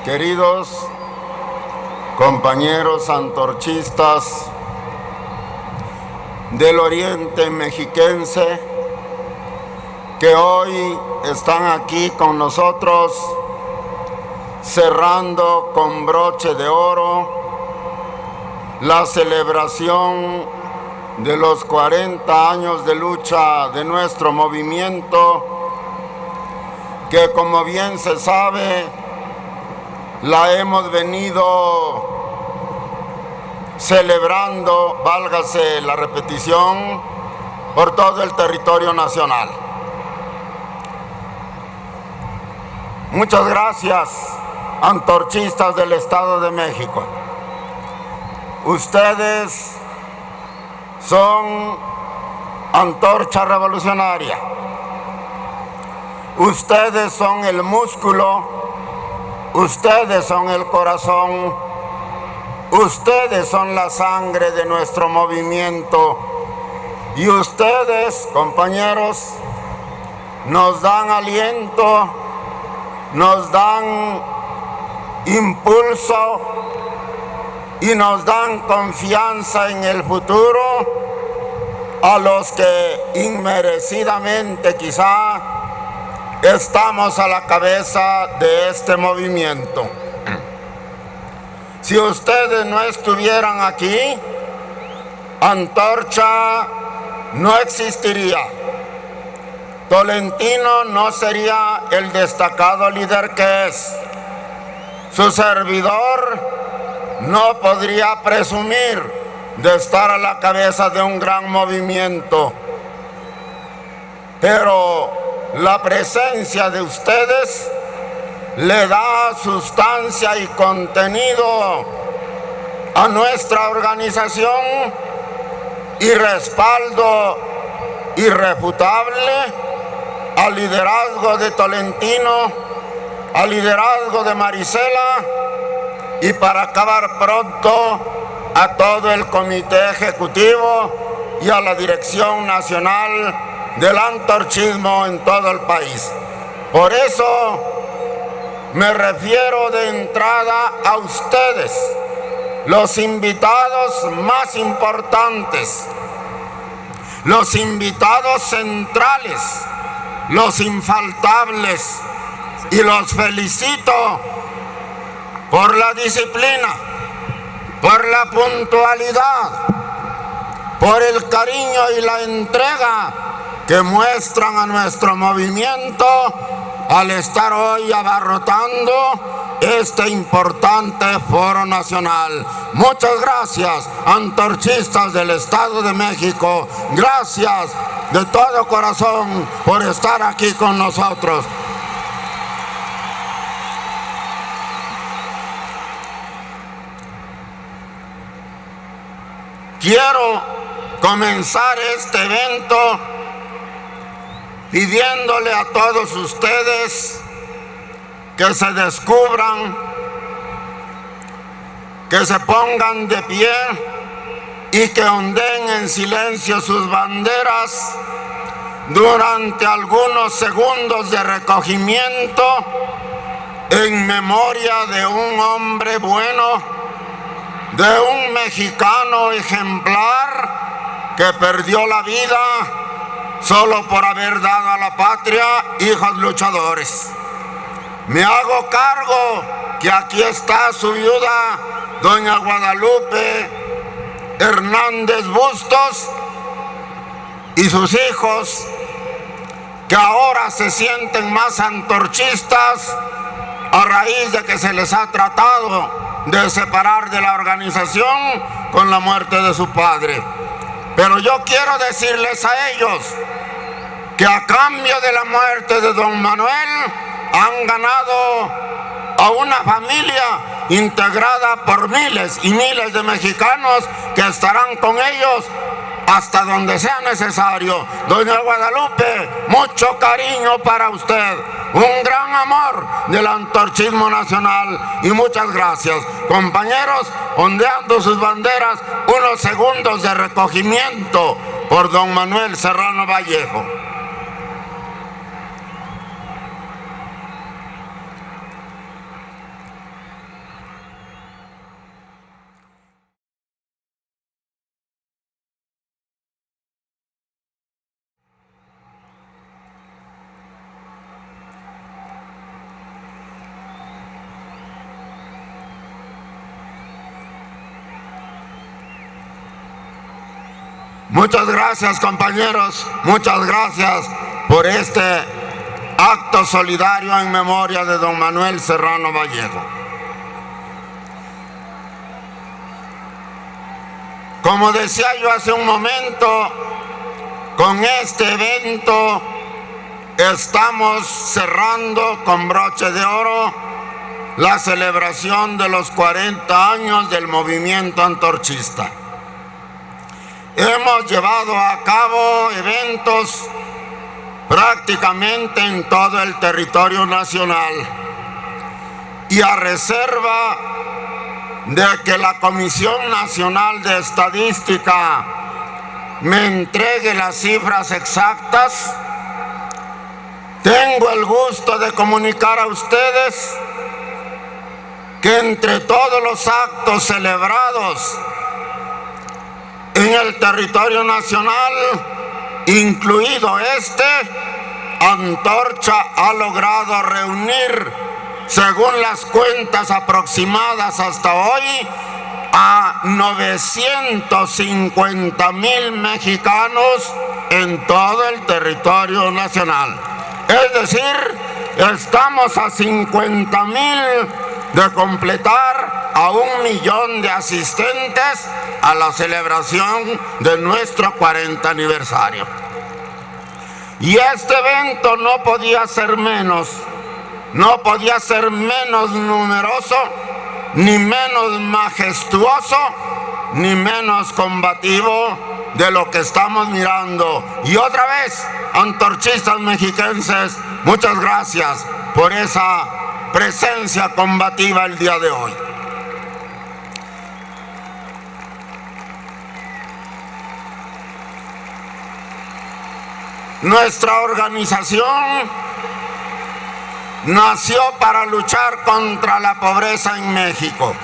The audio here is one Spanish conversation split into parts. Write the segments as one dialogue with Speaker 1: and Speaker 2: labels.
Speaker 1: Queridos compañeros antorchistas del oriente mexiquense que hoy están aquí con nosotros cerrando con broche de oro la celebración de los 40 años de lucha de nuestro movimiento, que como bien se sabe, la hemos venido celebrando, válgase la repetición, por todo el territorio nacional. Muchas gracias, antorchistas del Estado de México. Ustedes son antorcha revolucionaria. Ustedes son el músculo. Ustedes son el corazón, ustedes son la sangre de nuestro movimiento y ustedes, compañeros, nos dan aliento, nos dan impulso y nos dan confianza en el futuro a los que inmerecidamente quizá estamos a la cabeza de este movimiento. Si ustedes no estuvieran aquí, Antorcha no existiría. Tolentino no sería el destacado líder que es. Su servidor no podría presumir de estar a la cabeza de un gran movimiento. Pero la presencia de ustedes le da sustancia y contenido a nuestra organización y respaldo irrefutable al liderazgo de Tolentino, al liderazgo de Marisela y, para acabar pronto, a todo el comité ejecutivo y a la dirección nacional del antorchismo en todo el país. Por eso me refiero de entrada a ustedes, los invitados más importantes, los invitados centrales, los infaltables, y los felicito por la disciplina, por la puntualidad, por el cariño y la entrega que muestran a nuestro movimiento al estar hoy abarrotando este importante foro nacional. Muchas gracias, antorchistas del Estado de México. Gracias de todo corazón por estar aquí con nosotros. Quiero comenzar este evento pidiéndole a todos ustedes que se descubran, que se pongan de pie y que ondeen en silencio sus banderas durante algunos segundos de recogimiento en memoria de un hombre bueno, de un mexicano ejemplar que perdió la vida solo por haber dado a la patria hijos luchadores. Me hago cargo que aquí está su viuda, doña Guadalupe Hernández Bustos, y sus hijos, que ahora se sienten más antorchistas a raíz de que se les ha tratado de separar de la organización con la muerte de su padre. Pero yo quiero decirles a ellos que a cambio de la muerte de don Manuel han ganado a una familia integrada por miles y miles de mexicanos que estarán con ellos hasta donde sea necesario. Doña Guadalupe, mucho cariño para usted, un gran amor del antorchismo nacional y muchas gracias. Compañeros, ondeando sus banderas, unos segundos de recogimiento por don Manuel Serrano Vallejo. Muchas gracias, compañeros, muchas gracias por este acto solidario en memoria de don Manuel Serrano Vallejo. Como decía yo hace un momento, con este evento estamos cerrando con broche de oro la celebración de los 40 años del movimiento antorchista. Hemos llevado a cabo eventos prácticamente en todo el territorio nacional y a reserva de que la Comisión Nacional de Estadística me entregue las cifras exactas, tengo el gusto de comunicar a ustedes que entre todos los actos celebrados en el territorio nacional, incluido este, Antorcha ha logrado reunir, según las cuentas aproximadas hasta hoy, a 950,000 mexicanos en todo el territorio nacional. Es decir, estamos a 50,000 de completar a 1,000,000 de asistentes a la celebración de nuestro 40 aniversario. Y este evento no podía ser menos numeroso, ni menos majestuoso, ni menos combativo de lo que estamos mirando. Y otra vez, antorchistas mexiquenses, muchas gracias por esa presencia combativa el día de hoy. Nuestra organización nació para luchar contra la pobreza en México.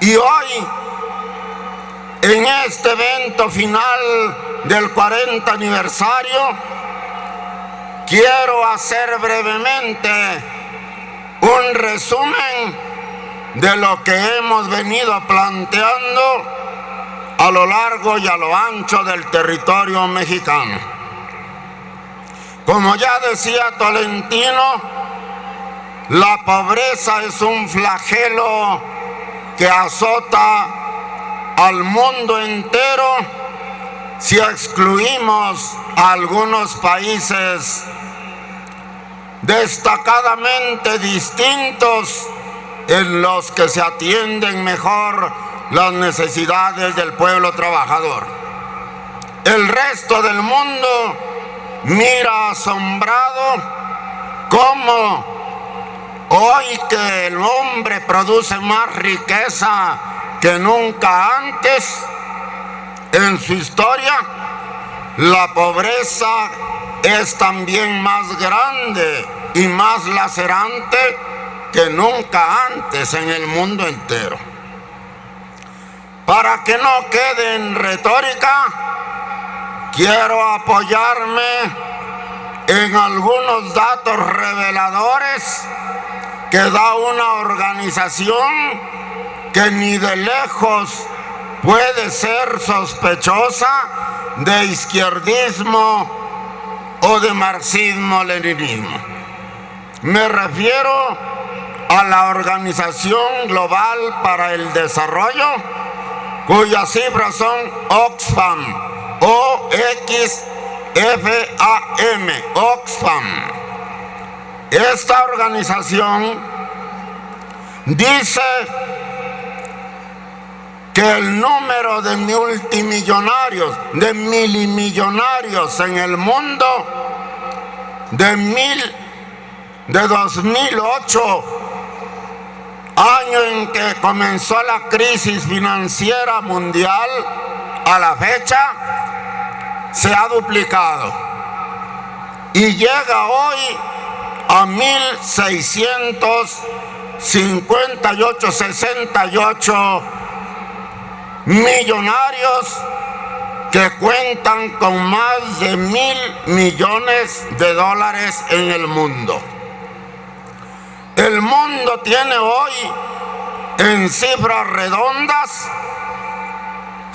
Speaker 1: Y hoy, en este evento final del 40 aniversario, quiero hacer brevemente un resumen de lo que hemos venido planteando a lo largo y a lo ancho del territorio mexicano. Como ya decía Tolentino, la pobreza es un flagelo que azota al mundo entero si excluimos a algunos países destacadamente distintos en los que se atienden mejor las necesidades del pueblo trabajador. El resto del mundo mira asombrado cómo hoy que el hombre produce más riqueza que nunca antes en su historia, la pobreza es también más grande y más lacerante que nunca antes en el mundo entero. Para que no quede en retórica, quiero apoyarme en algunos datos reveladores que da una organización que ni de lejos puede ser sospechosa de izquierdismo o de marxismo-leninismo. Me refiero a la Organización Global para el Desarrollo, cuyas cifras son Oxfam, O-X-F-A-M, Oxfam. Esta organización dice que el número de multimillonarios, de milimillonarios en el mundo, de 2008, año en que comenzó la crisis financiera mundial, a la fecha se ha duplicado y llega hoy a 1,668 millonarios que cuentan con más de 1,000 millones de dólares en el mundo. El mundo tiene hoy, en cifras redondas,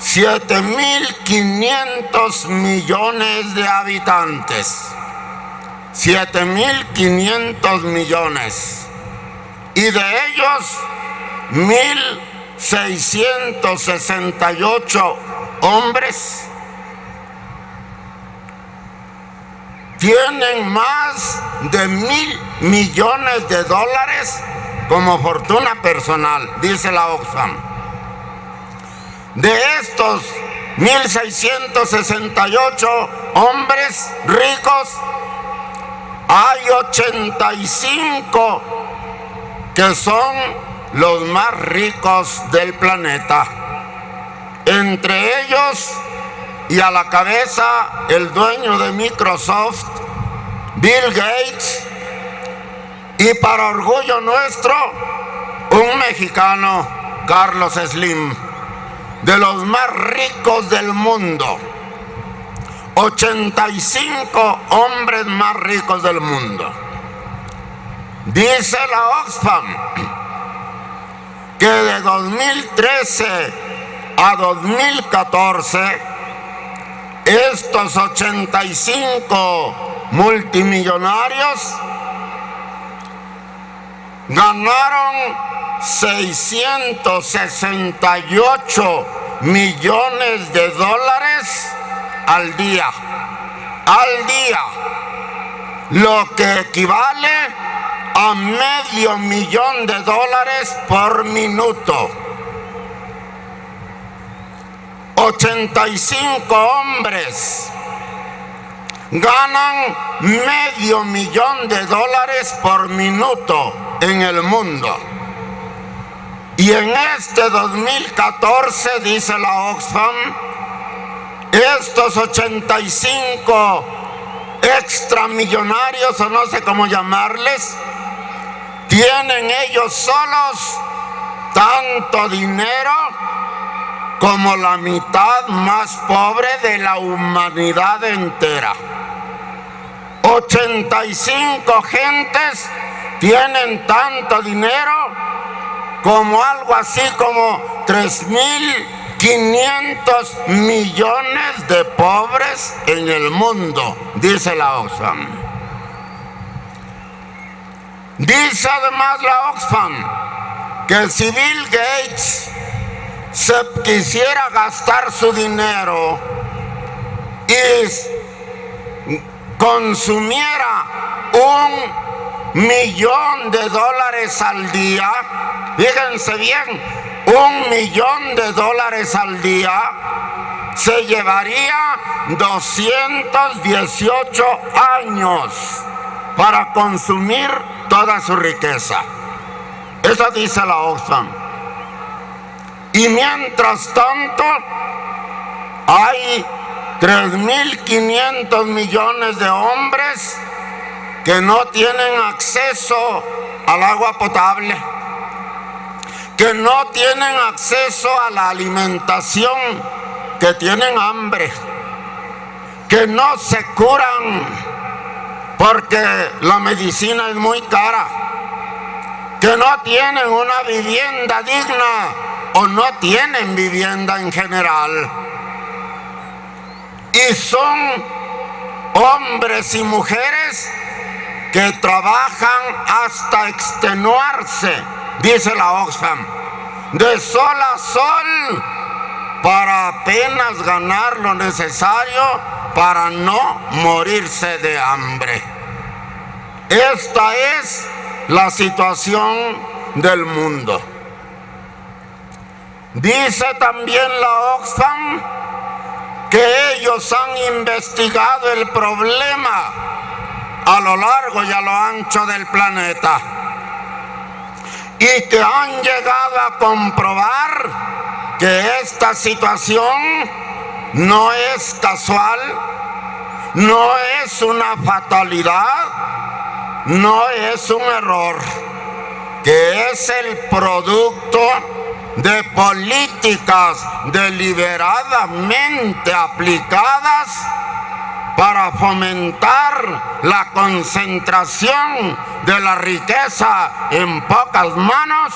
Speaker 1: 7.500 millones de habitantes. 7.500 millones. Y de ellos, 1.668 hombres tienen más de 1.000 millones de dólares como fortuna personal, dice la Oxfam. De estos 1.668 hombres ricos, hay 85 que son los más ricos del planeta. Entre ellos, y a la cabeza, el dueño de Microsoft, Bill Gates, y para orgullo nuestro, un mexicano, Carlos Slim, de los más ricos del mundo. 85 hombres más ricos del mundo. Dice la Oxfam que de 2013 a 2014, estos 85 multimillonarios ganaron 668 millones de dólares al día, lo que equivale a $500,000 por minuto. 85 hombres ganan $500,000 por minuto en el mundo. Y en este 2014, dice la Oxfam, estos 85 extramillonarios, o no sé cómo llamarles, tienen ellos solos tanto dinero como la mitad más pobre de la humanidad entera. 85 gentes tienen tanto dinero como algo así como 3.500 millones de pobres en el mundo, dice la Oxfam. Dice además la Oxfam que si Bill Gates se quisiera gastar su dinero y consumiera $1.000.000 al día, fíjense bien, $1.000.000 al día, se llevaría 218 años para consumir toda su riqueza. Eso dice la Oxfam. Y mientras tanto, hay 3.500 millones de hombres que no tienen acceso al agua potable, que no tienen acceso a la alimentación, que tienen hambre, que no se curan porque la medicina es muy cara, que no tienen una vivienda digna o no tienen vivienda en general. Y son hombres y mujeres que trabajan hasta extenuarse, dice la Oxfam, de sol a sol, para apenas ganar lo necesario para no morirse de hambre. Esta es la situación del mundo. Dice también la Oxfam que ellos han investigado el problema a lo largo y a lo ancho del planeta y que han llegado a comprobar que esta situación no es casual, no es una fatalidad, no es un error, que es el producto de políticas deliberadamente aplicadas para fomentar la concentración de la riqueza en pocas manos,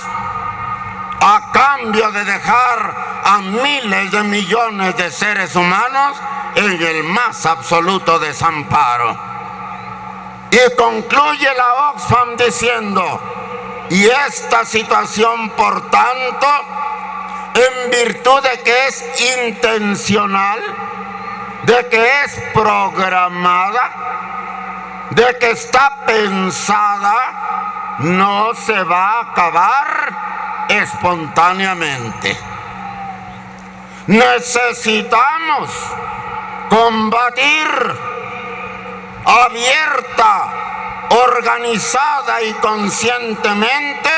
Speaker 1: a cambio de dejar a miles de millones de seres humanos en el más absoluto desamparo. Y concluye la Oxfam diciendo: y esta situación, por tanto, en virtud de que es intencional, de que es programada, de que está pensada, no se va a acabar espontáneamente. Necesitamos combatir abierta, organizada y conscientemente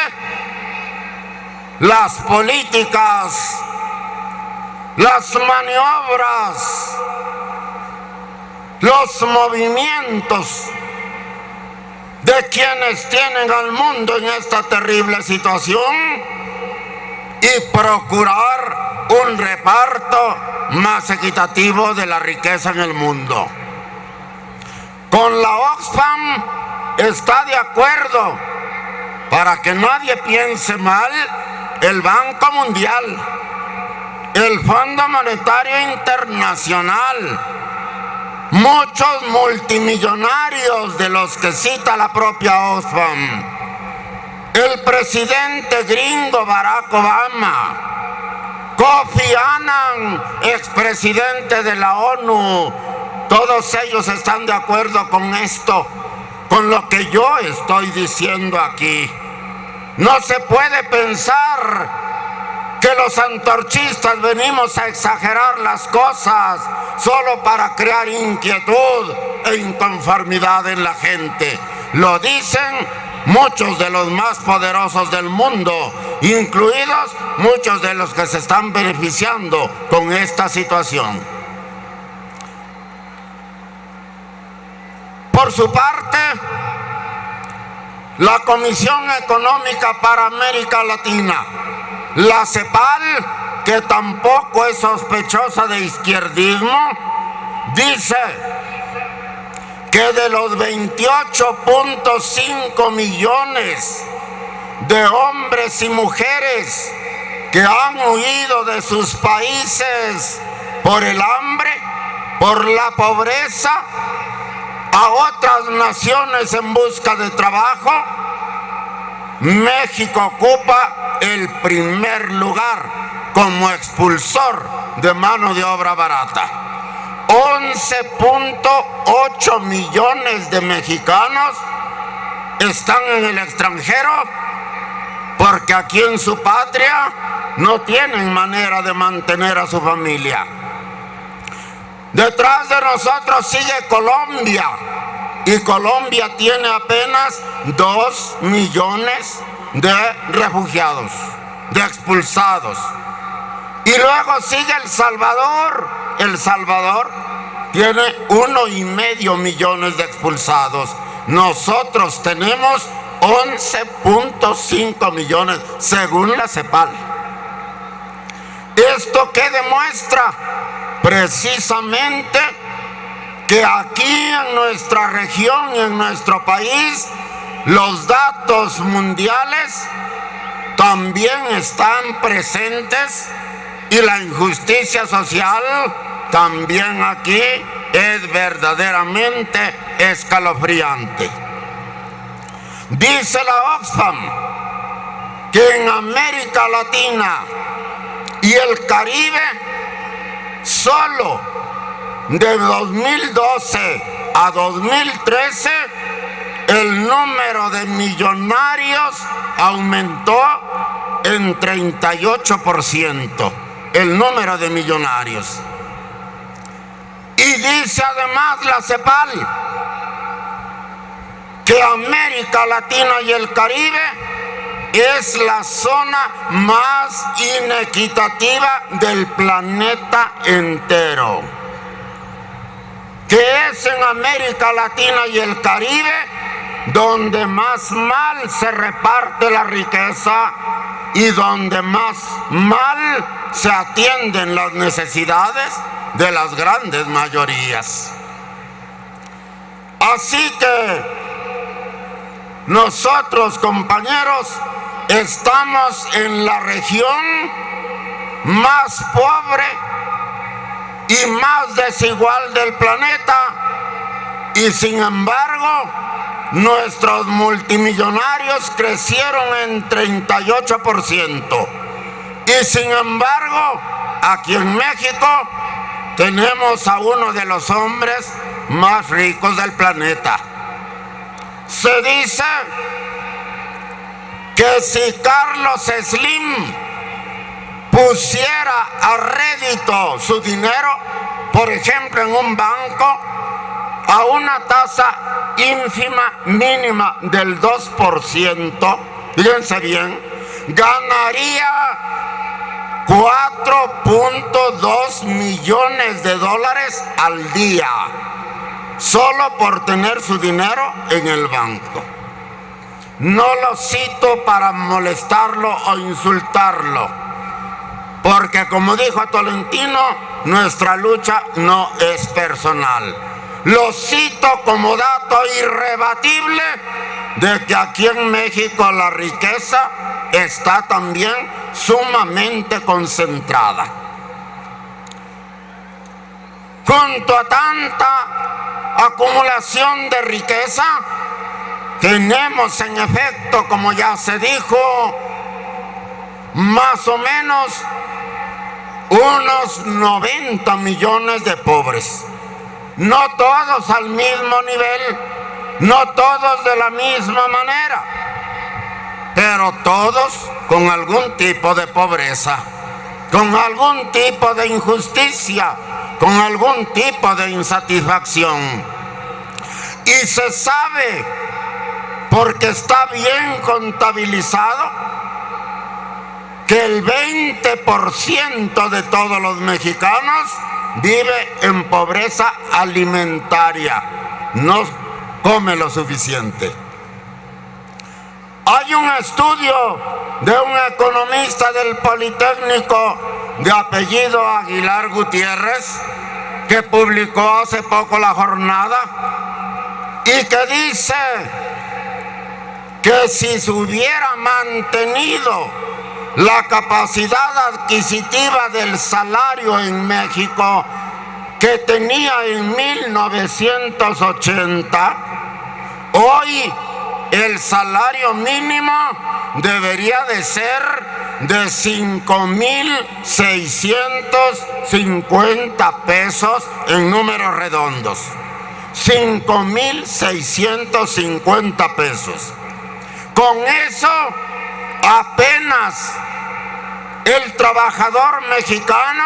Speaker 1: las políticas, las maniobras, los movimientos de quienes tienen al mundo en esta terrible situación y procurar un reparto más equitativo de la riqueza en el mundo. Con la Oxfam está de acuerdo, para que nadie piense mal, el Banco Mundial, el Fondo Monetario Internacional, muchos multimillonarios de los que cita la propia Oxfam, el presidente gringo Barack Obama, Kofi Annan, expresidente de la ONU, todos ellos están de acuerdo con esto, con lo que yo estoy diciendo aquí. No se puede pensar que los antorchistas venimos a exagerar las cosas solo para crear inquietud e inconformidad en la gente. Lo dicen muchos de los más poderosos del mundo, incluidos muchos de los que se están beneficiando con esta situación. Por su parte, la Comisión Económica para América Latina, la CEPAL, que tampoco es sospechosa de izquierdismo, dice que de los 28.5 millones de hombres y mujeres que han huido de sus países por el hambre, por la pobreza, a otras naciones en busca de trabajo, México ocupa el primer lugar como expulsor de mano de obra barata. 11.8 millones de mexicanos están en el extranjero porque aquí en su patria no tienen manera de mantener a su familia. Detrás de nosotros sigue Colombia, y Colombia tiene apenas 2 millones de refugiados, de expulsados. Y luego sigue El Salvador. El Salvador tiene 1,5 millones de expulsados. Nosotros tenemos 11.5 millones, según la CEPAL. ¿Esto qué demuestra? Precisamente que aquí en nuestra región y en nuestro país los datos mundiales también están presentes y la injusticia social también aquí es verdaderamente escalofriante. Dice la Oxfam que en América Latina y el Caribe, solo de 2012 a 2013, el número de millonarios aumentó en 38%, el número de millonarios. Y dice además la CEPAL que América Latina y el Caribe es la zona más inequitativa del planeta entero, que es en América Latina y el Caribe donde más mal se reparte la riqueza y donde más mal se atienden las necesidades de las grandes mayorías. Así que nosotros, compañeros, estamos en la región más pobre y más desigual del planeta, y sin embargo nuestros multimillonarios crecieron en 38%. Y sin embargo, aquí en México tenemos a uno de los hombres más ricos del planeta. Se dice que si Carlos Slim pusiera a rédito su dinero, por ejemplo en un banco, a una tasa ínfima mínima del 2%, fíjense bien, ganaría 4.2 millones de dólares al día, solo por tener su dinero en el banco. No lo cito para molestarlo o insultarlo, porque como dijo Tolentino, nuestra lucha no es personal. Lo cito como dato irrebatible de que aquí en México la riqueza está también sumamente concentrada. Junto a tanta acumulación de riqueza, tenemos en efecto, como ya se dijo, más o menos unos 90 millones de pobres. No todos al mismo nivel, no todos de la misma manera, pero todos con algún tipo de pobreza, con algún tipo de injusticia, con algún tipo de insatisfacción. Y se sabe, porque está bien contabilizado, que el 20% de todos los mexicanos vive en pobreza alimentaria, no come lo suficiente. Hay un estudio de un economista del Politécnico de apellido Aguilar Gutiérrez, que publicó hace poco La Jornada, y que dice que si se hubiera mantenido la capacidad adquisitiva del salario en México que tenía en 1980, hoy el salario mínimo debería de ser de 5,650 pesos en números redondos. 5,650 pesos. Con eso apenas el trabajador mexicano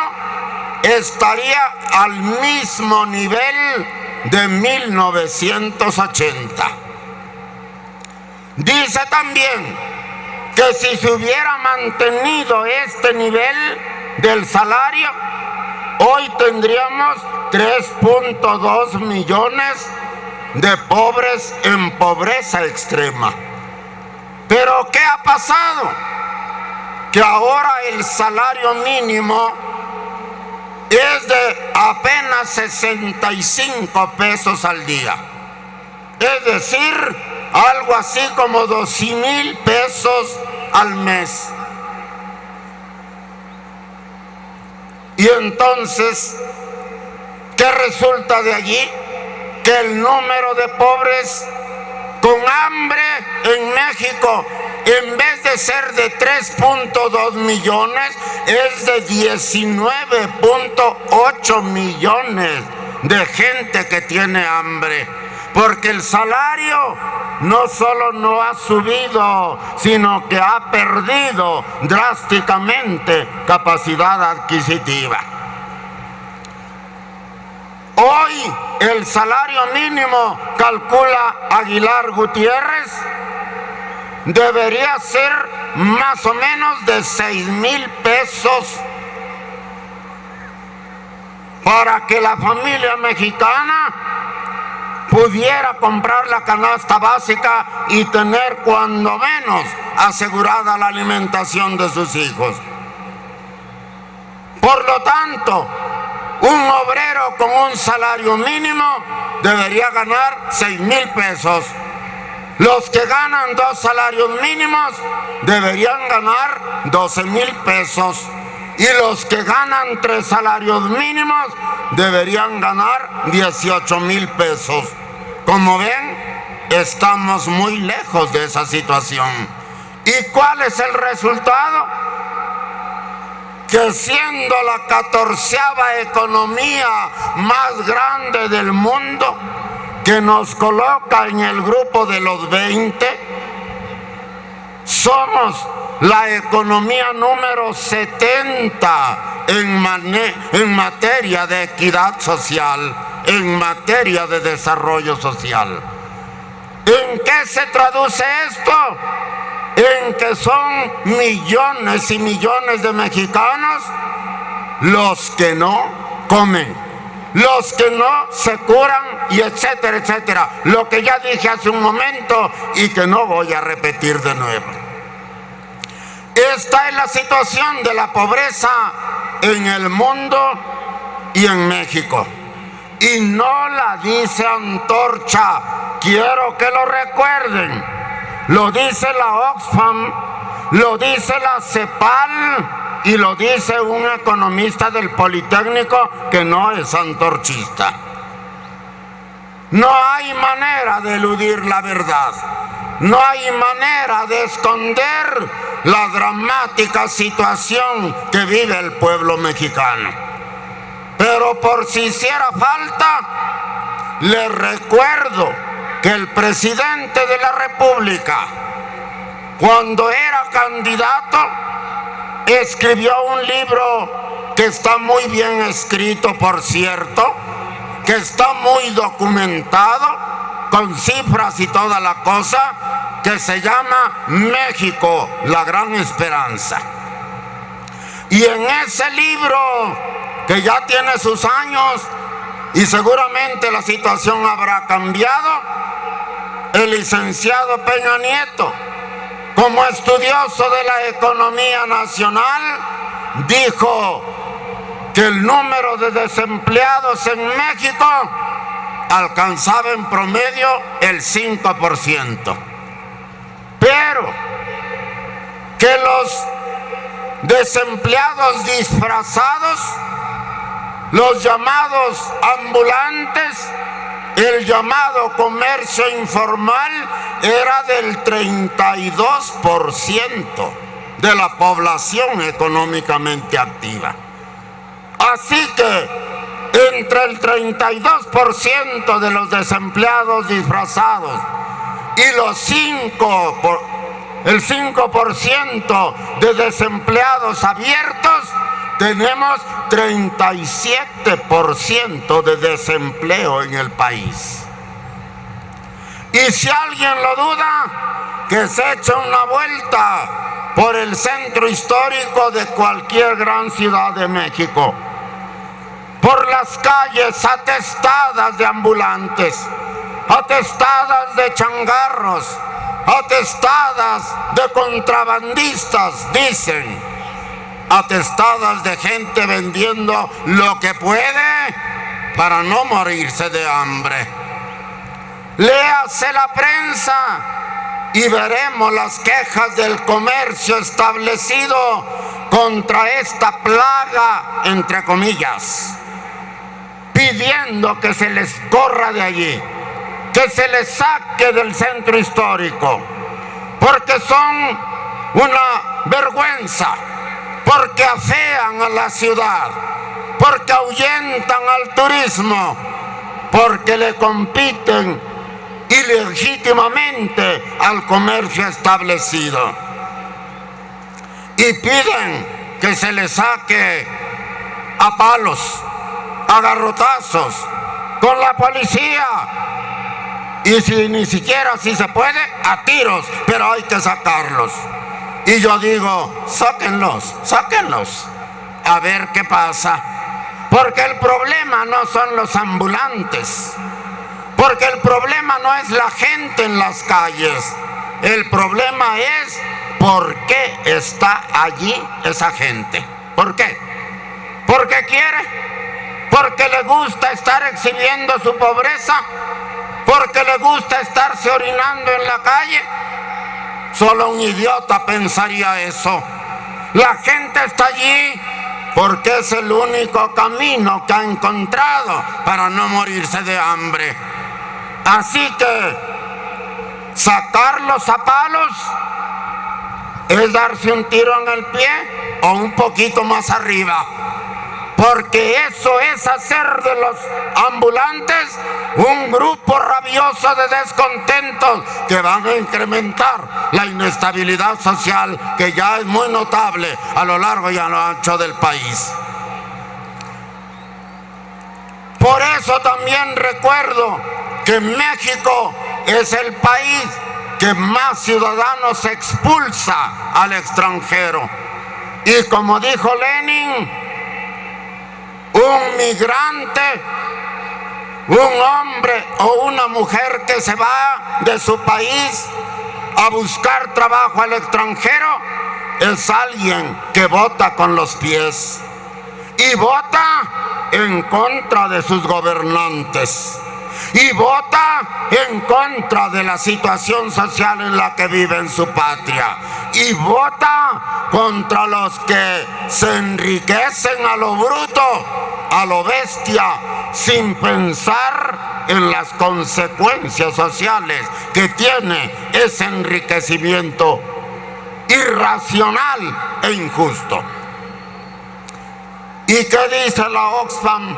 Speaker 1: estaría al mismo nivel de 1980. Dice también que si se hubiera mantenido este nivel del salario, hoy tendríamos 3.2 millones de pobres en pobreza extrema. Pero ¿qué ha pasado? Que ahora el salario mínimo es de apenas 65 pesos al día. Es decir, algo así como 12,000 pesos al mes. Y entonces, ¿qué resulta de allí? Que el número de pobres con hambre en México, en vez de ser de 3.2 millones, es de 19.8 millones de gente que tiene hambre. Porque el salario no solo no ha subido, sino que ha perdido drásticamente capacidad adquisitiva. Hoy el salario mínimo, calcula Aguilar Gutiérrez, debería ser más o menos de 6,000 pesos para que la familia mexicana pudiera comprar la canasta básica y tener cuando menos asegurada la alimentación de sus hijos. Por lo tanto, un obrero con un salario mínimo debería ganar 6,000 pesos. Los que ganan 2 salarios mínimos deberían ganar 12,000 pesos. y los que ganan 3 salarios mínimos deberían ganar 18,000 pesos. Como ven, estamos muy lejos de esa situación. ¿Y cuál es el resultado? Que siendo la 14ª economía más grande del mundo, que nos coloca en el grupo de los 20, somos la economía número 70 en materia de equidad social, en materia de desarrollo social. ¿En qué se traduce esto? En que son millones y millones de mexicanos los que no comen, los que no se curan, y etcétera, etcétera. Lo que ya dije hace un momento y que no voy a repetir de nuevo. Esta es la situación de la pobreza en el mundo y en México. Y no la dice Antorcha, quiero que lo recuerden. Lo dice la Oxfam, lo dice la CEPAL y lo dice un economista del Politécnico que no es antorchista. No hay manera de eludir la verdad. No hay manera de esconder la dramática situación que vive el pueblo mexicano. Pero por si hiciera falta, les recuerdo que el presidente de la República, cuando era candidato, escribió un libro que está muy bien escrito, por cierto, que está muy documentado, con cifras y toda la cosa, que se llama México, la gran esperanza. Y en ese libro, que ya tiene sus años y seguramente la situación habrá cambiado, el licenciado Peña Nieto, como estudioso de la economía nacional, dijo que el número de desempleados en México alcanzaba en promedio el 5%. Pero que los desempleados disfrazados, los llamados ambulantes, el llamado comercio informal, era del 32% de la población económicamente activa. Así que entre el 32% de los desempleados disfrazados y el 5% de desempleados abiertos, tenemos 37% de desempleo en el país. Y si alguien lo duda, que se eche una vuelta por el centro histórico de cualquier gran ciudad de México, por las calles atestadas de ambulantes, atestadas de changarros, atestadas de contrabandistas, dicen, atestadas de gente vendiendo lo que puede para no morirse de hambre. Léase la prensa y veremos las quejas del comercio establecido contra esta plaga, entre comillas, pidiendo que se les corra de allí, que se les saque del centro histórico, porque son una vergüenza, porque afean a la ciudad, porque ahuyentan al turismo, porque le compiten ilegítimamente al comercio establecido. Y piden que se les saque a palos, a garrotazos, con la policía. Y si ni siquiera si se puede, a tiros, pero hay que sacarlos. Y yo digo, sáquenlos, a ver qué pasa. Porque el problema no son los ambulantes, porque el problema no es la gente en las calles, el problema es por qué está allí esa gente. ¿Por qué? ¿Porque quiere? ¿Porque le gusta estar exhibiendo su pobreza? ¿Porque le gusta estarse orinando en la calle? Solo un idiota pensaría eso. La gente está allí porque es el único camino que ha encontrado para no morirse de hambre. Así que sacarlos a palos es darse un tiro en el pie o un poquito más arriba, porque eso es hacer de los ambulantes un grupo rabioso de descontentos que van a incrementar la inestabilidad social que ya es muy notable a lo largo y a lo ancho del país. Por eso también recuerdo que México es el país que más ciudadanos expulsa al extranjero. Y como dijo Lenin, un migrante, un hombre o una mujer que se va de su país a buscar trabajo al extranjero es alguien que vota con los pies y vota en contra de sus gobernantes y vota en contra de la situación social en la que vive en su patria y vota contra los que se enriquecen a lo bruto, a lo bestia, sin pensar en las consecuencias sociales que tiene ese enriquecimiento irracional e injusto. ¿Y qué dice la Oxfam?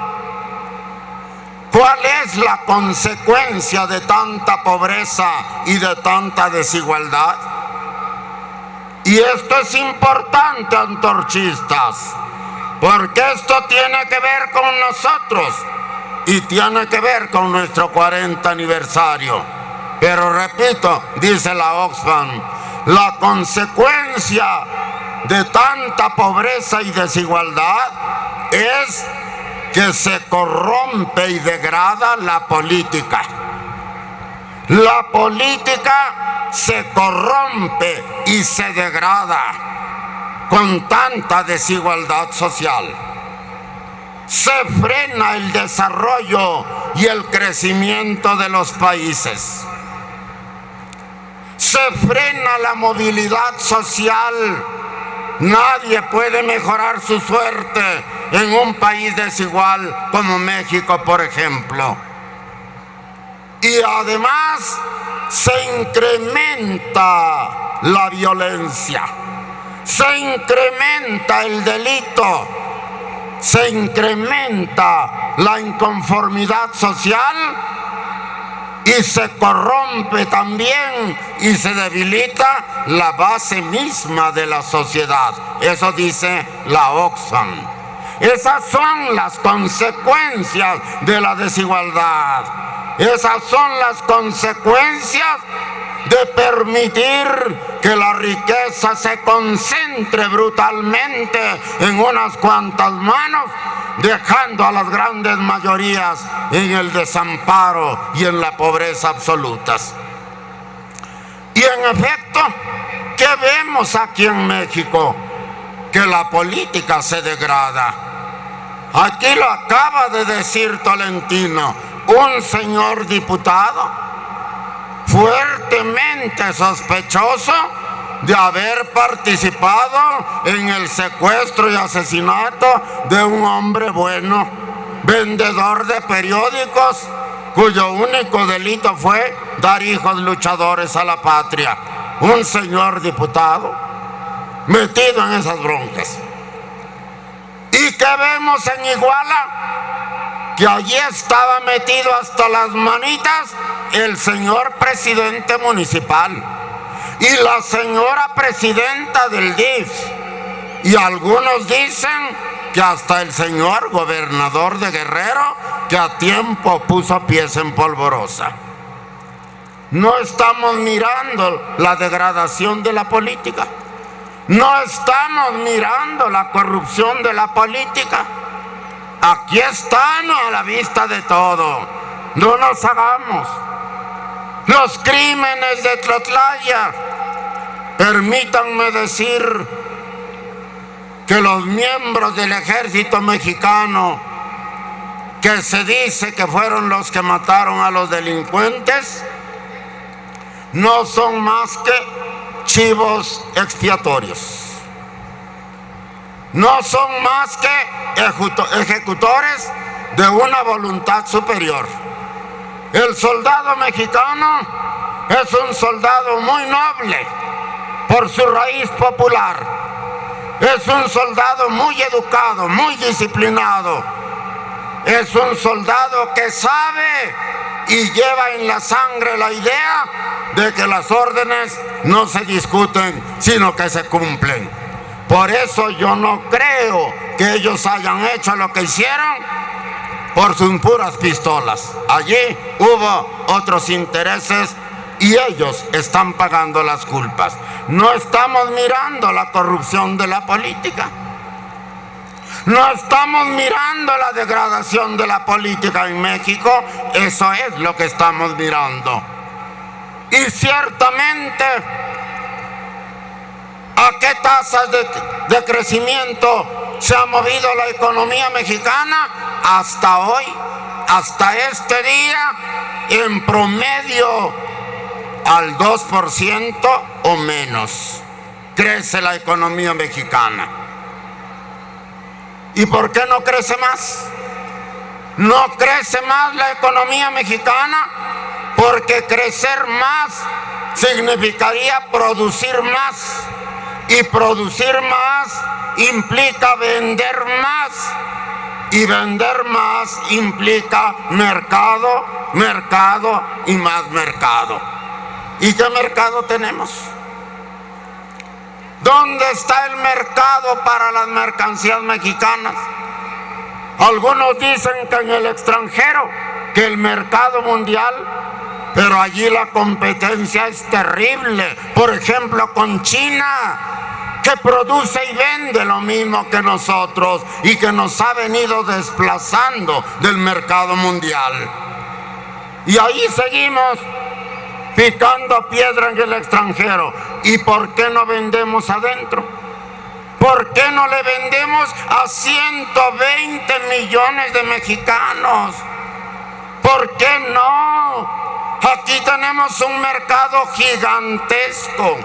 Speaker 1: ¿Cuál es la consecuencia de tanta pobreza y de tanta desigualdad? Y esto es importante, antorchistas, porque esto tiene que ver con nosotros y tiene que ver con nuestro 40 aniversario. Pero repito, dice la Oxfam, la consecuencia de tanta pobreza y desigualdad es que se corrompe y degrada la política. La política se corrompe y se degrada con tanta desigualdad social. Se frena el desarrollo y el crecimiento de los países. Se frena la movilidad social. Nadie puede mejorar su suerte en un país desigual como México, por ejemplo. Y además se incrementa la violencia, se incrementa el delito, se incrementa la inconformidad social y se corrompe también y se debilita la base misma de la sociedad. Eso dice la Oxfam. Esas son las consecuencias de la desigualdad. Esas son las consecuencias de permitir que la riqueza se concentre brutalmente en unas cuantas manos, dejando a las grandes mayorías en el desamparo y en la pobreza absolutas. Y en efecto, ¿qué vemos aquí en México? Que la política se degrada. Aquí lo acaba de decir Tolentino, un señor diputado fuertemente sospechoso de haber participado en el secuestro y asesinato de un hombre bueno, vendedor de periódicos, cuyo único delito fue dar hijos luchadores a la patria. Un señor diputado metido en esas broncas. ¿Y qué vemos en Iguala? Que allí estaba metido hasta las manitas el señor presidente municipal y la señora presidenta del DIF, y algunos dicen que hasta el señor gobernador de Guerrero, que a tiempo puso pies en polvorosa. No estamos mirando la degradación de la política, no estamos mirando la corrupción de la política. Aquí están a la vista de todo. No nos hagamos. Los crímenes de Tlatlaya, permítanme decir que los miembros del ejército mexicano, que se dice que fueron los que mataron a los delincuentes, no son más que chivos expiatorios. no son más que ejecutores de una voluntad superior. El soldado mexicano es un soldado muy noble por su raíz popular. Es un soldado muy educado, muy disciplinado. Es un soldado que sabe y lleva en la sangre la idea de que las órdenes no se discuten, sino que se cumplen. Por eso yo no creo que ellos hayan hecho lo que hicieron por sus puras pistolas. Allí hubo otros intereses y ellos están pagando las culpas. No estamos mirando la corrupción de la política. No estamos mirando la degradación de la política en México. Eso es lo que estamos mirando. Y ciertamente, ¿a qué tasas de crecimiento se ha movido la economía mexicana? Hasta hoy, hasta este día, en promedio al 2% o menos crece la economía mexicana. ¿Y por qué no crece más? No crece más la economía mexicana porque crecer más significaría producir más. Y producir más implica vender más. Y vender más implica mercado, mercado y más mercado. ¿Y qué mercado tenemos? ¿Dónde está el mercado para las mercancías mexicanas? Algunos dicen que en el extranjero, que el mercado mundial, pero allí la competencia es terrible. Por ejemplo, con China, que produce y vende lo mismo que nosotros y que nos ha venido desplazando del mercado mundial. Y ahí seguimos picando piedra en el extranjero. ¿Y por qué no vendemos adentro? ¿Por qué no le vendemos a 120 millones de mexicanos? ¿Por qué no? Aquí tenemos un mercado gigantesco.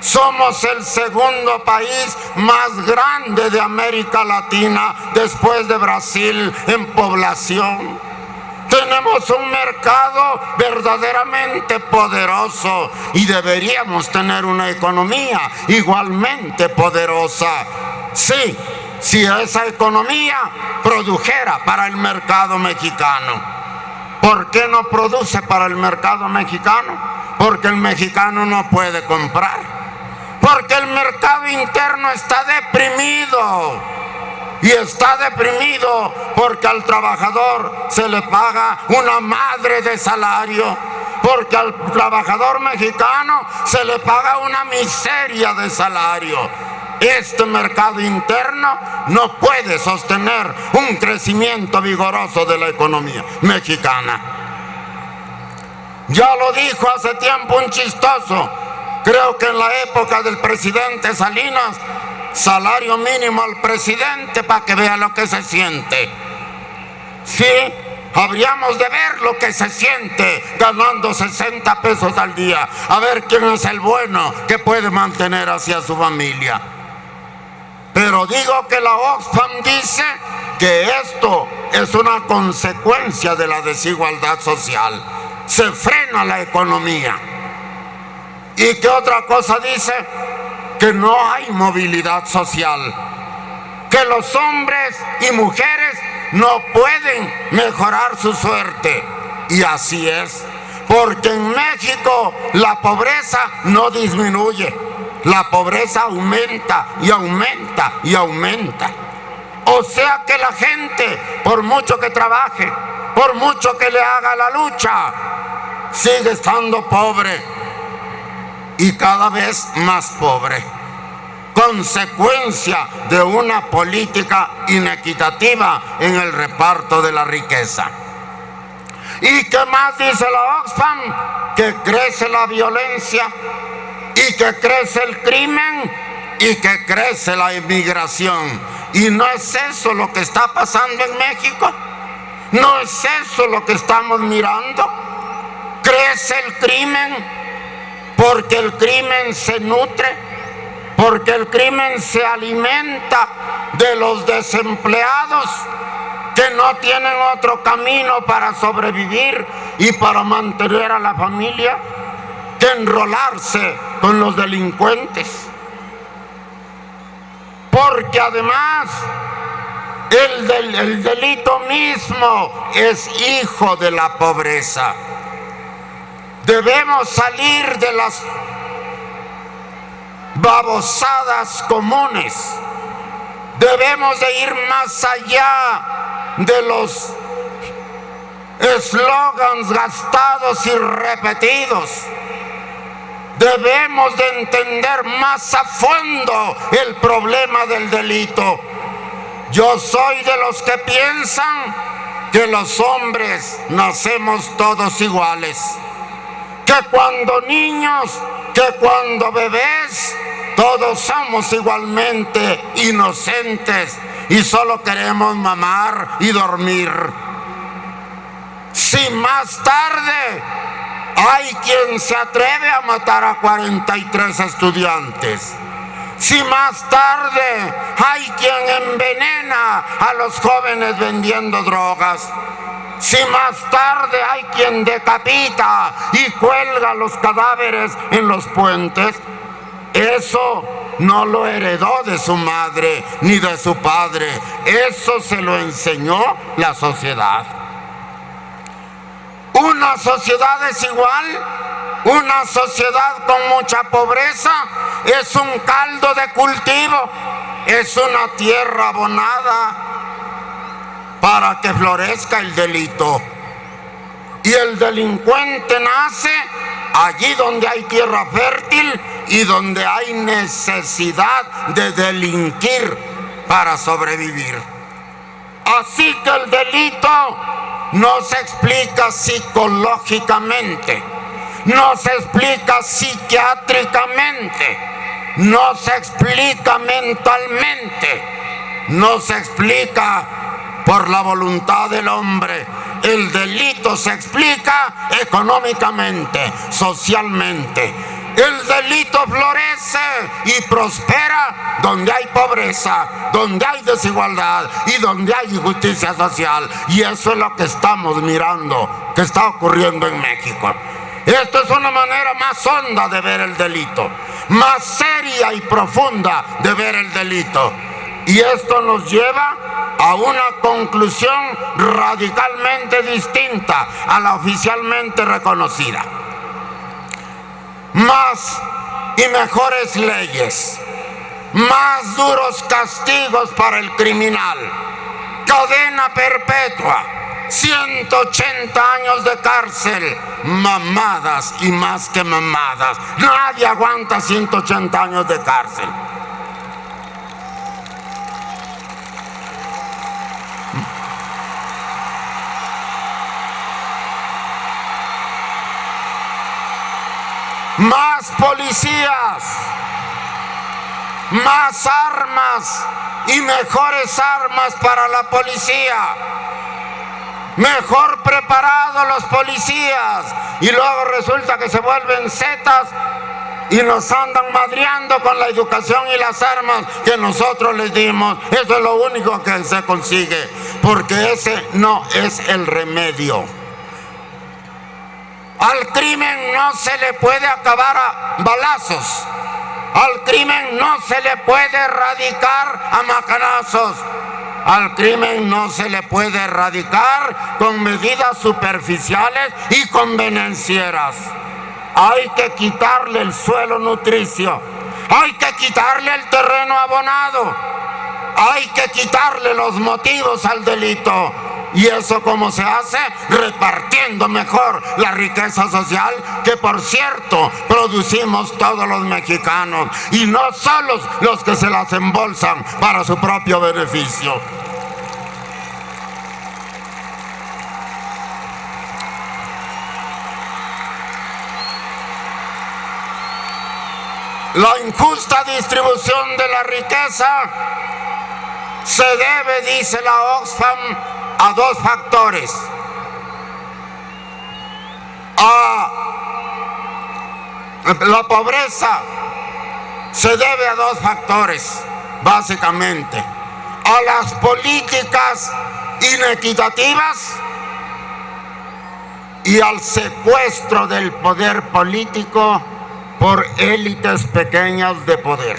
Speaker 1: Somos el segundo país más grande de América Latina después de Brasil en población. Tenemos un mercado verdaderamente poderoso y deberíamos tener una economía igualmente poderosa. Sí, si esa economía produjera para el mercado mexicano. ¿Por qué no produce para el mercado mexicano? Porque el mexicano no puede comprar. Porque el mercado interno está deprimido. Y está deprimido porque al trabajador se le paga una madre de salario. Porque al trabajador mexicano se le paga una miseria de salario. Este mercado interno no puede sostener un crecimiento vigoroso de la economía mexicana. Ya lo dijo hace tiempo un chistoso, creo que en la época del presidente Salinas: salario mínimo al presidente para que vea lo que se siente. Sí, habríamos de ver lo que se siente ganando 60 pesos al día. A ver quién es el bueno que puede mantener hacia su familia. Pero digo que la Oxfam dice que esto es una consecuencia de la desigualdad social. Se frena la economía. ¿Y qué otra cosa dice? Que no hay movilidad social, que los hombres y mujeres no pueden mejorar su suerte. Y así es, porque en México la pobreza no disminuye, la pobreza aumenta y aumenta y aumenta. O sea que la gente, por mucho que trabaje, por mucho que le haga la lucha, sigue estando pobre. Y cada vez más pobre, consecuencia de una política inequitativa en el reparto de la riqueza. ¿Y qué más dice la Oxfam? Que crece la violencia y que crece el crimen y que crece la inmigración. ¿Y no es eso lo que está pasando en México? ¿No es eso lo que estamos mirando? Crece el crimen porque el crimen se nutre porque el crimen se alimenta de los desempleados que no tienen otro camino para sobrevivir y para mantener a la familia que enrolarse con los delincuentes. Porque además el delito mismo es hijo de la pobreza. Debemos salir de las babosadas comunes. Debemos de ir más allá de los eslogans gastados y repetidos. Debemos de entender más a fondo el problema del delito. Yo soy de los que piensan que los hombres nacemos todos iguales, que cuando niños, que cuando bebés, todos somos igualmente inocentes y solo queremos mamar y dormir. Si más tarde hay quien se atreve a matar a 43 estudiantes, si más tarde hay quien envenena a los jóvenes vendiendo drogas, si más tarde hay quien decapita y cuelga los cadáveres en los puentes, eso no lo heredó de su madre ni de su padre, eso se lo enseñó la sociedad. Una sociedad desigual, una sociedad con mucha pobreza, es un caldo de cultivo, es una tierra abonada para que florezca el delito. Y el delincuente nace allí donde hay tierra fértil y donde hay necesidad de delinquir para sobrevivir. Así que el delito no se explica psicológicamente, no se explica psiquiátricamente, no se explica mentalmente, no se explica por la voluntad del hombre. El delito se explica económicamente, socialmente. El delito florece y prospera donde hay pobreza, donde hay desigualdad y donde hay injusticia social. Y eso es lo que estamos mirando, que está ocurriendo en México. Esto es una manera más honda de ver el delito, más seria y profunda de ver el delito. Y esto nos lleva a una conclusión radicalmente distinta a la oficialmente reconocida. Más y mejores leyes, más duros castigos para el criminal, cadena perpetua, 180 años de cárcel, mamadas y más que mamadas. Nadie aguanta 180 años de cárcel. Más policías, más armas y mejores armas para la policía, mejor preparados los policías, y luego resulta que se vuelven zetas y nos andan madreando con la educación y las armas que nosotros les dimos. Eso es lo único que se consigue, porque ese no es el remedio. Al crimen no se le puede acabar a balazos. Al crimen no se le puede erradicar a macanazos. Al crimen no se le puede erradicar con medidas superficiales y convenencieras. Hay que quitarle el suelo nutricio. Hay que quitarle el terreno abonado. Hay que quitarle los motivos al delito. ¿Y eso cómo se hace? Repartiendo mejor la riqueza social, que por cierto producimos todos los mexicanos, y no solo los que se las embolsan para su propio beneficio. La injusta distribución de la riqueza se debe, dice la Oxfam, a dos factores: a la pobreza se debe a dos factores, básicamente: a las políticas inequitativas y al secuestro del poder político por élites pequeñas de poder.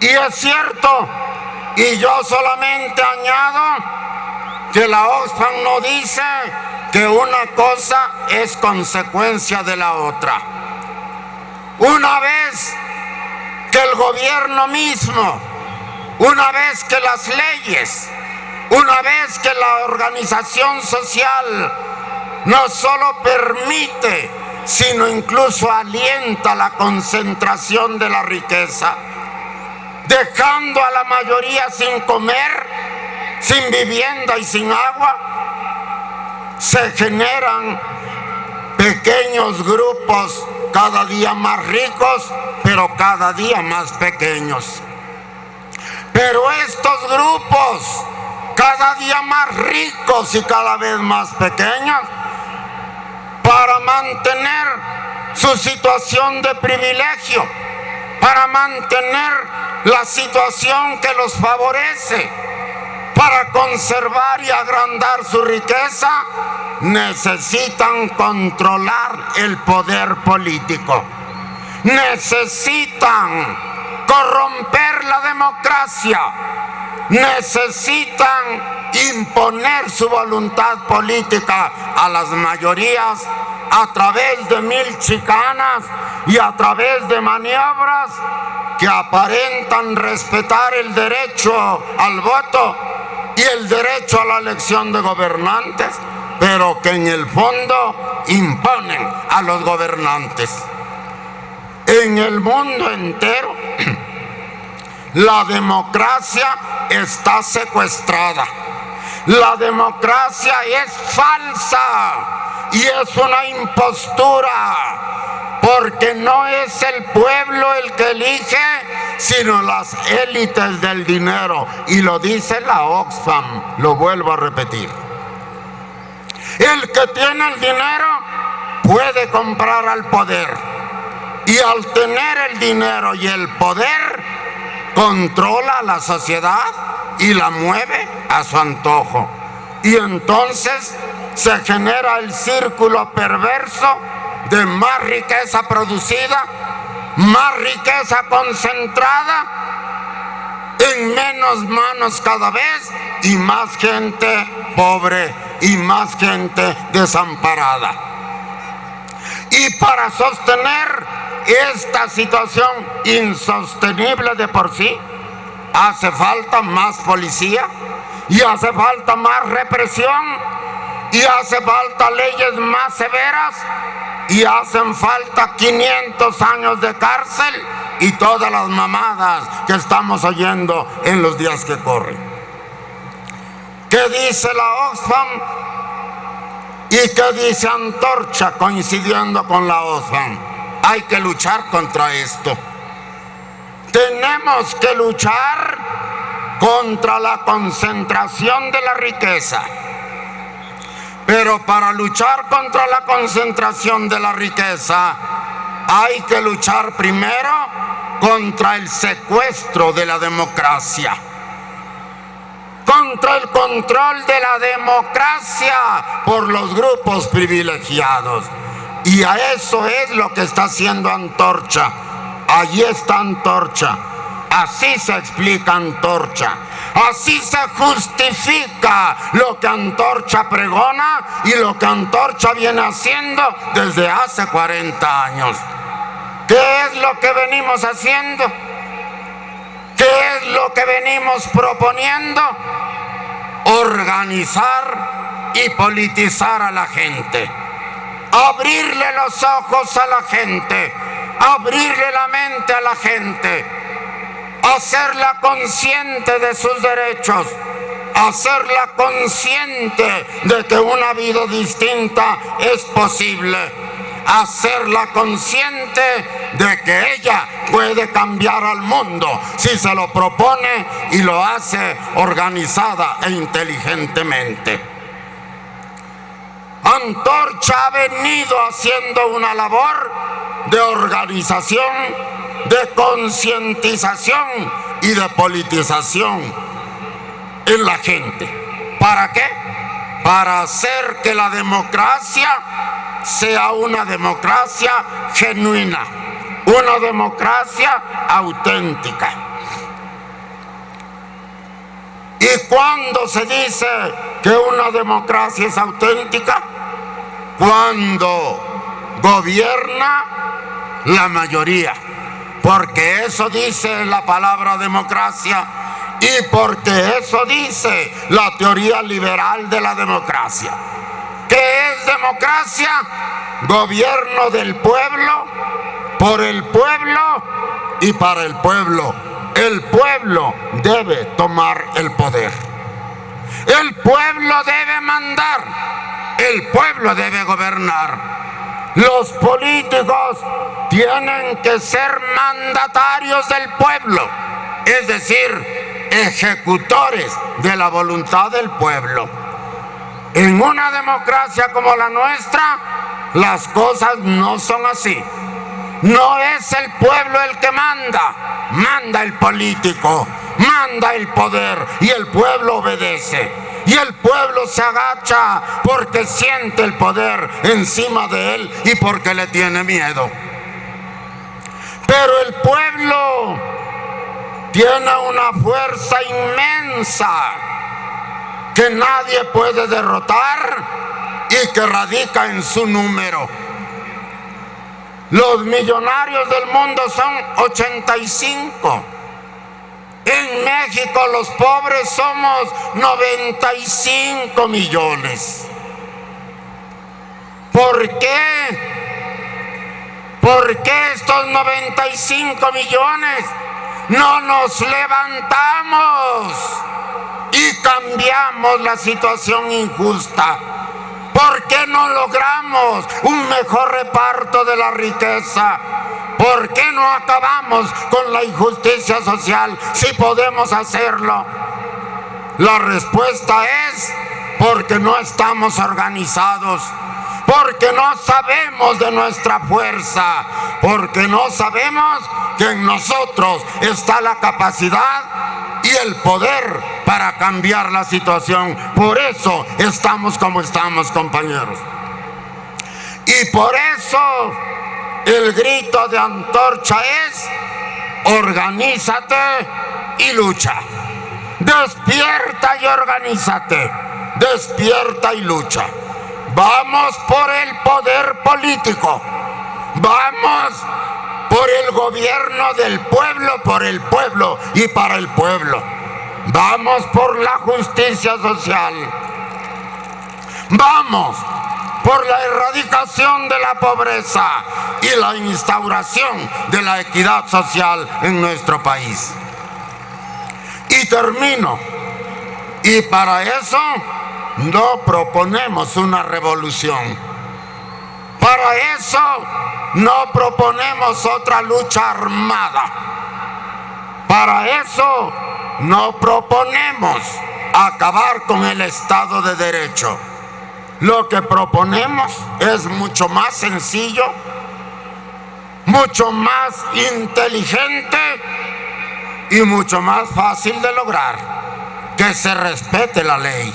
Speaker 1: Y es cierto, y yo solamente añado que la Oxfam no dice que una cosa es consecuencia de la otra. Una vez que el gobierno mismo, una vez que las leyes, una vez que la organización social no solo permite, sino incluso alienta la concentración de la riqueza, dejando a la mayoría sin comer, sin vivienda y sin agua, se generan pequeños grupos cada día más ricos, pero cada día más pequeños. Pero estos grupos, cada día más ricos y cada vez más pequeños, para mantener su situación de privilegio, para mantener la situación que los favorece, para conservar y agrandar su riqueza, necesitan controlar el poder político. Necesitan corromper la democracia. Necesitan imponer su voluntad política a las mayorías a través de mil chicanas y a través de maniobras que aparentan respetar el derecho al voto y el derecho a la elección de gobernantes, pero que en el fondo imponen a los gobernantes. En el mundo entero, la democracia está secuestrada. La democracia es falsa y es una impostura, porque no es el pueblo el que elige, sino las élites del dinero. Y lo dice la Oxfam, lo vuelvo a repetir. El que tiene el dinero puede comprar al poder. Y al tener el dinero y el poder, controla a la sociedad y la mueve a su antojo. Y entonces se genera el círculo perverso de más riqueza producida, más riqueza concentrada en menos manos cada vez, y más gente pobre y más gente desamparada. Y para sostener esta situación insostenible de por sí, hace falta más policía, y hace falta más represión, y hace falta leyes más severas, y hacen falta 500 años de cárcel y todas las mamadas que estamos oyendo en los días que corren. ¿Qué dice la Oxfam? ¿Y qué dice Antorcha coincidiendo con la Oxfam? Hay que luchar contra esto. Tenemos que luchar contra la concentración de la riqueza. Pero para luchar contra la concentración de la riqueza, hay que luchar primero contra el secuestro de la democracia, contra el control de la democracia por los grupos privilegiados. Y a eso es lo que está haciendo Antorcha. Allí está Antorcha. Así se explica Antorcha. Así se justifica lo que Antorcha pregona y lo que Antorcha viene haciendo desde hace 40 años. ¿Qué es lo que venimos haciendo? ¿Qué es lo que venimos proponiendo? Organizar y politizar a la gente. Abrirle los ojos a la gente, abrirle la mente a la gente, hacerla consciente de sus derechos, hacerla consciente de que una vida distinta es posible, hacerla consciente de que ella puede cambiar al mundo si se lo propone y lo hace organizada e inteligentemente. Antorcha ha venido haciendo una labor de organización, de concientización y de politización en la gente. ¿Para qué? Para hacer que la democracia sea una democracia genuina, una democracia auténtica. ¿Y cuándo se dice que una democracia es auténtica? Cuando gobierna la mayoría, porque eso dice la palabra democracia y porque eso dice la teoría liberal de la democracia. ¿Qué es democracia? Gobierno del pueblo, por el pueblo y para el pueblo. El pueblo debe tomar el poder. El pueblo debe mandar. El pueblo debe gobernar. Los políticos tienen que ser mandatarios del pueblo, es decir, ejecutores de la voluntad del pueblo. En una democracia como la nuestra, las cosas no son así. No es el pueblo el que manda, manda el político, manda el poder y el pueblo obedece. Y el pueblo se agacha porque siente el poder encima de él y porque le tiene miedo. Pero el pueblo tiene una fuerza inmensa que nadie puede derrotar y que radica en su número. Los millonarios del mundo son 85. En México los pobres somos 95 millones. ¿Por qué? ¿Por qué estos 95 millones no nos levantamos y cambiamos la situación injusta? ¿Por qué no logramos un mejor reparto de la riqueza? ¿Por qué no acabamos con la injusticia social si podemos hacerlo? La respuesta es porque no estamos organizados, porque no sabemos de nuestra fuerza, porque no sabemos que en nosotros está la capacidad y el poder para cambiar la situación. Por eso estamos como estamos, compañeros. Y por eso el grito de antorcha es: organízate y lucha. Despierta y organízate. Despierta y lucha. Vamos por el poder político. Vamos por el gobierno del pueblo, por el pueblo y para el pueblo. Vamos por la justicia social. Vamos por la erradicación de la pobreza y la instauración de la equidad social en nuestro país. Y termino. Y para eso no proponemos una revolución. Para eso no proponemos otra lucha armada. Para eso no proponemos acabar con el Estado de Derecho. Lo que proponemos es mucho más sencillo, mucho más inteligente y mucho más fácil de lograr. Que se respete la ley,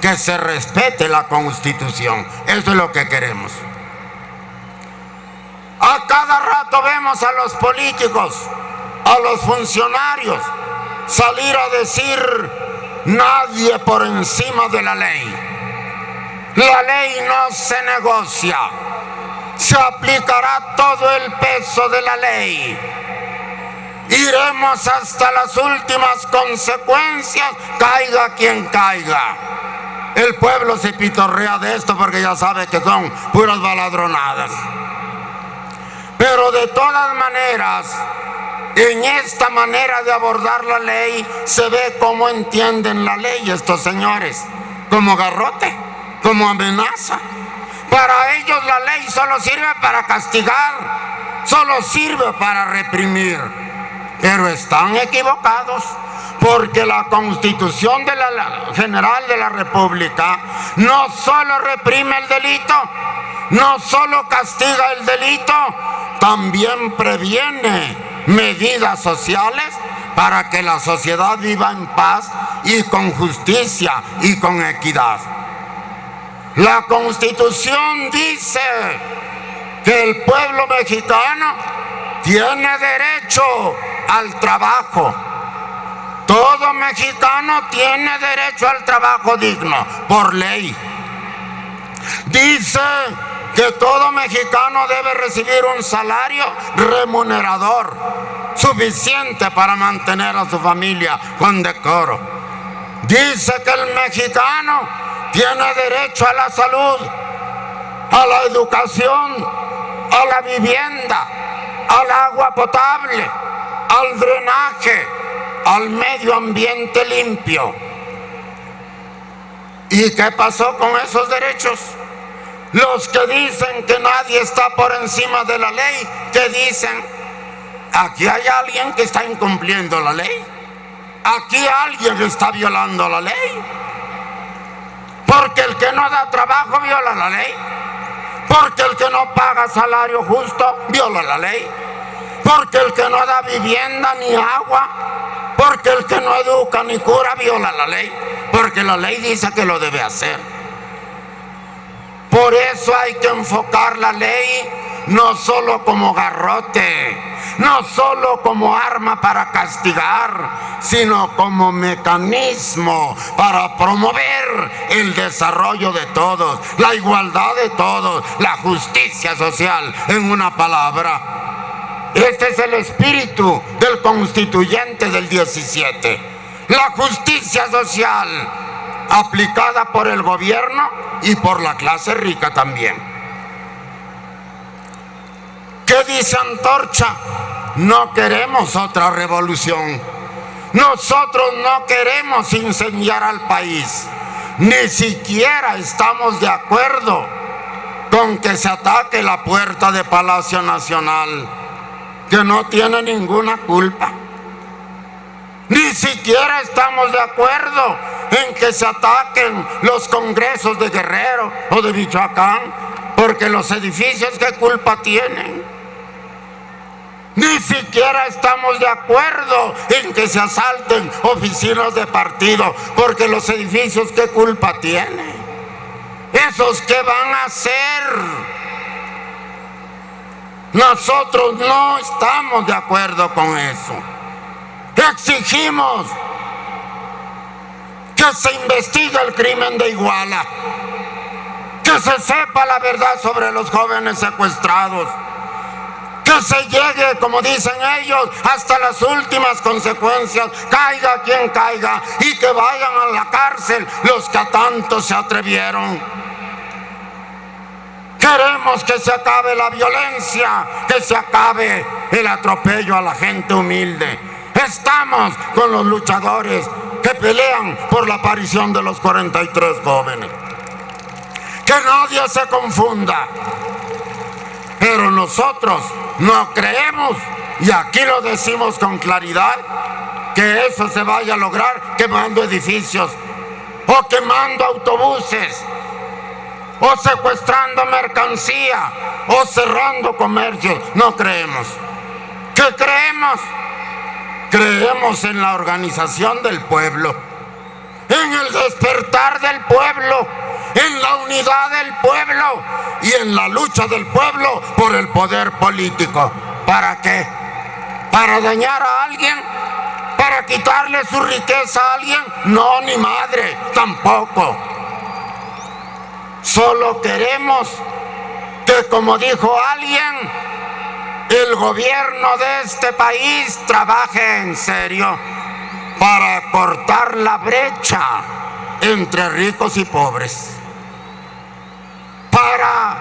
Speaker 1: que se respete la Constitución. Eso es lo que queremos. A cada rato vemos a los políticos, a los funcionarios salir a decir: nadie por encima de la ley. La ley no se negocia. Se aplicará todo el peso de la ley. Iremos hasta las últimas consecuencias, caiga quien caiga. El pueblo se pitorrea de esto porque ya sabe que son puras baladronadas. Pero de todas maneras, en esta manera de abordar la ley se ve cómo entienden la ley estos señores, como garrote, como amenaza. Para ellos la ley solo sirve para castigar, solo sirve para reprimir. Pero están equivocados, porque la Constitución General de la República no solo reprime el delito, no solo castiga el delito, también previene medidas sociales para que la sociedad viva en paz y con justicia y con equidad. La Constitución dice que el pueblo mexicano tiene derecho al trabajo. Todo mexicano tiene derecho al trabajo digno, por ley. Dice que todo mexicano debe recibir un salario remunerador, suficiente para mantener a su familia con decoro. Dice que el mexicano tiene derecho a la salud, a la educación, a la vivienda, al agua potable, al drenaje, al medio ambiente limpio. ¿Y qué pasó con esos derechos? Los que dicen que nadie está por encima de la ley, que dicen, aquí hay alguien que está incumpliendo la ley, aquí alguien está violando la ley, porque el que no da trabajo viola la ley, porque el que no paga salario justo viola la ley, porque el que no da vivienda ni agua, porque el que no educa ni cura viola la ley, porque la ley dice que lo debe hacer. Por eso hay que enfocar la ley no solo como garrote, no solo como arma para castigar, sino como mecanismo para promover el desarrollo de todos, la igualdad de todos, la justicia social, en una palabra. Este es el espíritu del constituyente del 17. La justicia social aplicada por el gobierno y por la clase rica también. ¿Qué dice Antorcha? No queremos otra revolución. Nosotros no queremos incendiar al país. Ni siquiera estamos de acuerdo con que se ataque la puerta de Palacio Nacional, que no tiene ninguna culpa. Ni siquiera estamos de acuerdo en que se ataquen los congresos de Guerrero o de Michoacán, porque los edificios, ¿qué culpa tienen? Ni siquiera estamos de acuerdo en que se asalten oficinas de partido, porque los edificios, ¿qué culpa tienen? ¿Esos qué van a hacer? Nosotros no estamos de acuerdo con eso. Exigimos que se investigue el crimen de Iguala, que se sepa la verdad sobre los jóvenes secuestrados, que se llegue, como dicen ellos, hasta las últimas consecuencias, caiga quien caiga, y que vayan a la cárcel los que a tanto se atrevieron. Queremos que se acabe la violencia, que se acabe el atropello a la gente humilde. Estamos con los luchadores que pelean por la aparición de los 43 jóvenes. Que nadie se confunda. Pero nosotros no creemos, y aquí lo decimos con claridad, que eso se vaya a lograr quemando edificios, o quemando autobuses, o secuestrando mercancía, o cerrando comercios. No creemos. ¿Qué creemos? Creemos en la organización del pueblo, en el despertar del pueblo, en la unidad del pueblo y en la lucha del pueblo por el poder político. ¿Para qué? ¿Para dañar a alguien? ¿Para quitarle su riqueza a alguien? No, ni madre, tampoco. Solo queremos que, como dijo alguien, el gobierno de este país trabaje en serio para cortar la brecha entre ricos y pobres, para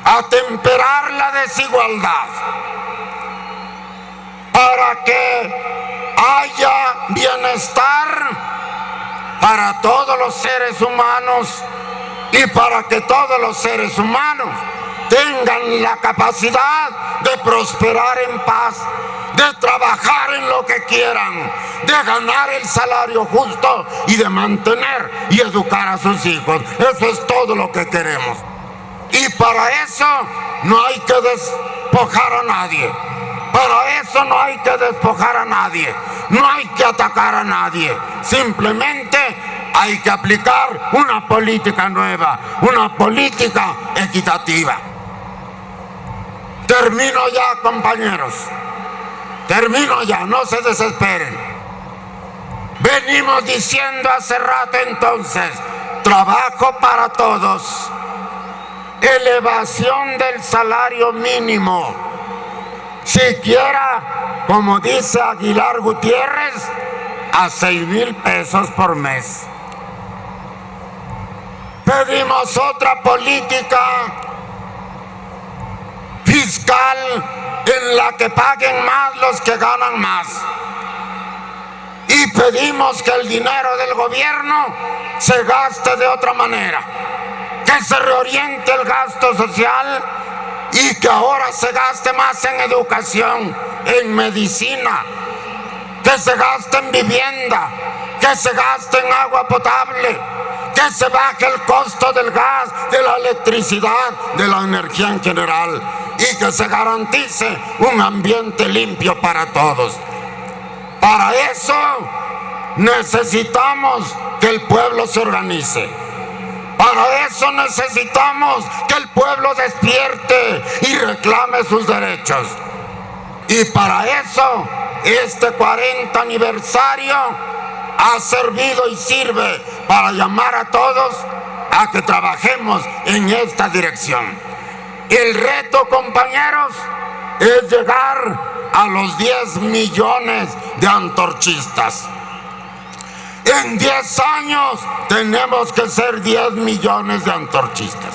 Speaker 1: atemperar la desigualdad, para que haya bienestar para todos los seres humanos y para que todos los seres humanos tengan la capacidad de prosperar en paz, de trabajar en lo que quieran, de ganar el salario justo y de mantener y educar a sus hijos. Eso es todo lo que queremos. Y para eso no hay que despojar a nadie. Para eso no hay que despojar a nadie. No hay que atacar a nadie. Simplemente hay que aplicar una política nueva, una política equitativa. Termino ya, compañeros. Termino ya, no se desesperen. Venimos diciendo hace rato entonces, trabajo para todos, elevación del salario mínimo, siquiera, como dice Aguilar Gutiérrez, a 6,000 pesos por mes. Pedimos otra política fiscal en la que paguen más los que ganan más. Y pedimos que el dinero del gobierno se gaste de otra manera, que se reoriente el gasto social y que ahora se gaste más en educación, en medicina, que se gaste en vivienda, que se gaste en agua potable, que se baje el costo del gas, de la electricidad, de la energía en general, y que se garantice un ambiente limpio para todos. Para eso necesitamos que el pueblo se organice. Para eso necesitamos que el pueblo despierte y reclame sus derechos. Y para eso este 40 aniversario ha servido y sirve para llamar a todos a que trabajemos en esta dirección. El reto, compañeros, es llegar a los 10 millones de antorchistas. En 10 años tenemos que ser 10 millones de antorchistas.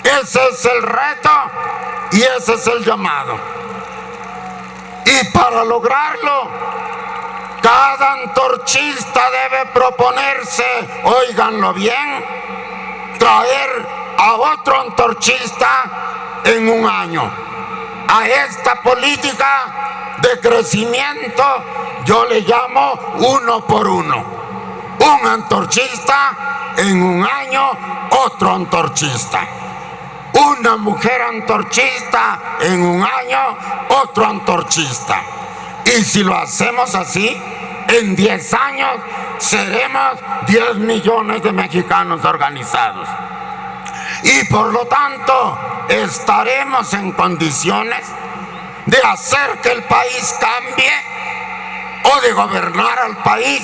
Speaker 1: Ese es el reto y ese es el llamado. Y para lograrlo, cada antorchista debe proponerse, óiganlo bien, traer a otro antorchista en un año. A esta política de crecimiento yo le llamo 1 por 1. Un antorchista en un año, otro antorchista. Una mujer antorchista en un año, otro antorchista. Y si lo hacemos así, en 10 años seremos 10 millones de mexicanos organizados. Y por lo tanto, estaremos en condiciones de hacer que el país cambie o de gobernar al país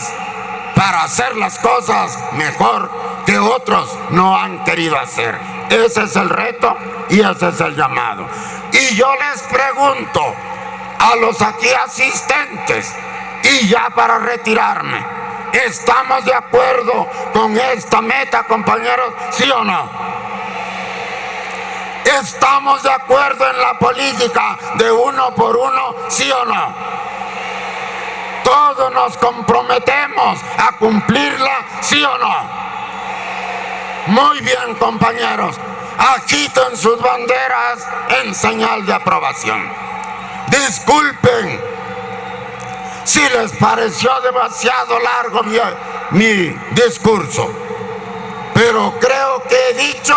Speaker 1: para hacer las cosas mejor que otros no han querido hacer. Ese es el reto y ese es el llamado. Y yo les pregunto a los aquí asistentes, y ya para retirarme, ¿estamos de acuerdo con esta meta, compañeros? ¿Sí o no? ¿Estamos de acuerdo en la política de 1 por 1? ¿Sí o no? Todos nos comprometemos a cumplirla, ¿sí o no? Muy bien, compañeros, agiten sus banderas en señal de aprobación. Disculpen si les pareció demasiado largo mi discurso, pero creo que he dicho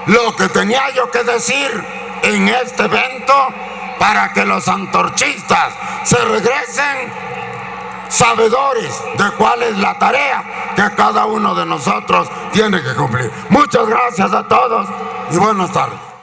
Speaker 1: lo que tenía yo que decir en este evento para que los antorchistas se regresen sabedores de cuál es la tarea que cada uno de nosotros tiene que cumplir. Muchas gracias a todos y buenas tardes.